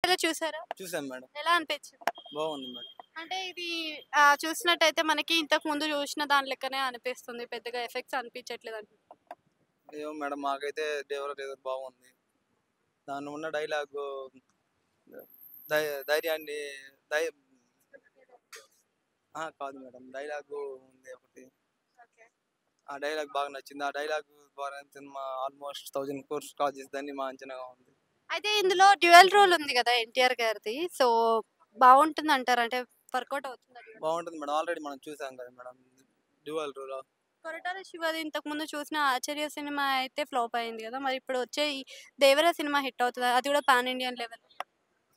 చూసారా? చూసాం మేడం. ఎలా అనిపించింది? బాగుంది మేడం. అంటే ఇది చూసినట్టయితే మనకి ఇంతకు ముందు చూసిన దాని లెక్కనే అనిపిస్తుంది. పెద్దగా ఎఫెక్ట్స్ అనిపించట్లేదు ఏమో మేడం మాకైతే డెవలప్ ఏదో బాగుంది. దానిలో ఉన్న డైలాగు ధైర్యాన్ని ధై కాదు మేడం. డైలాగు ఉంది ఒకటి. ఆ డైలాగ్ బాగా నచ్చింది. ఆ డైలాగ్ ద్వారా సినిమా ఆల్మోస్ట్ 1000 క్రోర్స్ క్రాస్ చేసిద్దని మా అంచనాగా ఉంది. అయితే ఇందులో డ్యూయల్ రోల్ ఉంది గదా! ఎన్టీఆర్ గారిది. సో, బావుంటుందంటారా? అంటే వర్కౌట్ అవుతుందా డ్యూయల్? బాగుంటుంది మేడం. ఆల్రెడీ మనం చూసాం కదా మేడం. Dual role. కొరటాల శివది ఇంతకుముందు చూసిన 'ఆచార్య' సినిమా అయితే ఫ్లాప్ అయింది గదా! మరి ఇప్పుడు వచ్చే ఈ 'దేవర' సినిమా హిట్ అవుతదా? అది కూడా పాన్ ఇండియన్ లెవెల్.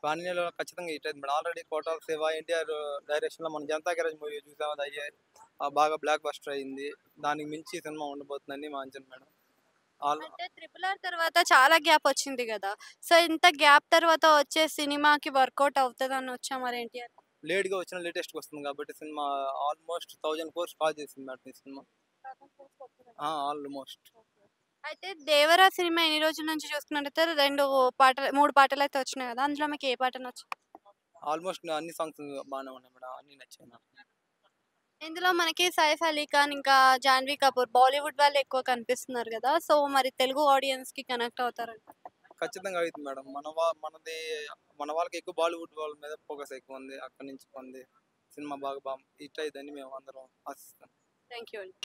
పాన్ ఇండియాలో ఖచ్చితంగా హిట్ అయింది మేడం. ఆల్రెడీ కోటాల శివ, ఎన్టీఆర్ డైరెక్షన్‌లో మనం 'జనతా గ్యారేజ్' మూవీ చూసాం. అది బాగా బ్లాక్ బస్టర్ అయింది. దానికి మించి ఈ సినిమా ఉండబోతుందని మా అంచనా మేడం. ఆల్ అంటే 'ట్రిపుల్ ఆర్' తర్వాత చాలా గ్యాప్ వచ్చింది గదా! సో, ఇంత గ్యాప్ తర్వాత వచ్చే సినిమాకి వర్కౌట్ అవుతదనొచ్చా మరి ఎన్టీఆర్? లేట్‌గా వచ్చిన లేటెస్ట్‌గా వస్తుంది కాబట్టి సినిమా ఆల్మోస్ట్ 1000 క్రోర్స్ క్రాస్ చేసింది మేడం ఈ సినిమా. ఆల్మోస్ట్. అయితే 'దేవర' సినిమా ఎన్ని రోజుల నుంచి చూస్తున్నట్టయితే 2 పాటలు 3 పాటలైతే వచ్చినాయి గదా! అందులో మీకు ఏ పాట నచ్చింది? ఆల్మోస్ట్ అన్ని సాంగ్స్ బానే ఉన్నాయి మేడం. అన్నీ నచ్చాయి నాకు. ఇందులో మనకి సైఫ్ అలీ ఖాన్, ఇంకా జాన్వీ కపూర్ బాలీవుడ్ వాళ్ళు ఎక్కువ కనిపిస్తున్నారు గదా! సో, మరి తెలుగు ఆడియన్స్‌కి కనెక్ట్ అవుతారంటారా? ఖచ్చితంగా అవుతుంది మేడం. మన వాళ్ళకి ఎక్కువ బాలీవుడ్ వాళ్ళ మీద ఫోకస్ ఎక్కువ ఉంది. అక్కడి నుంచి ఉంది. సినిమా బాగా హిట్ అయిద్దని మేము అందరం ఆశిస్తున్నాం. థాంక్ యూ అండి.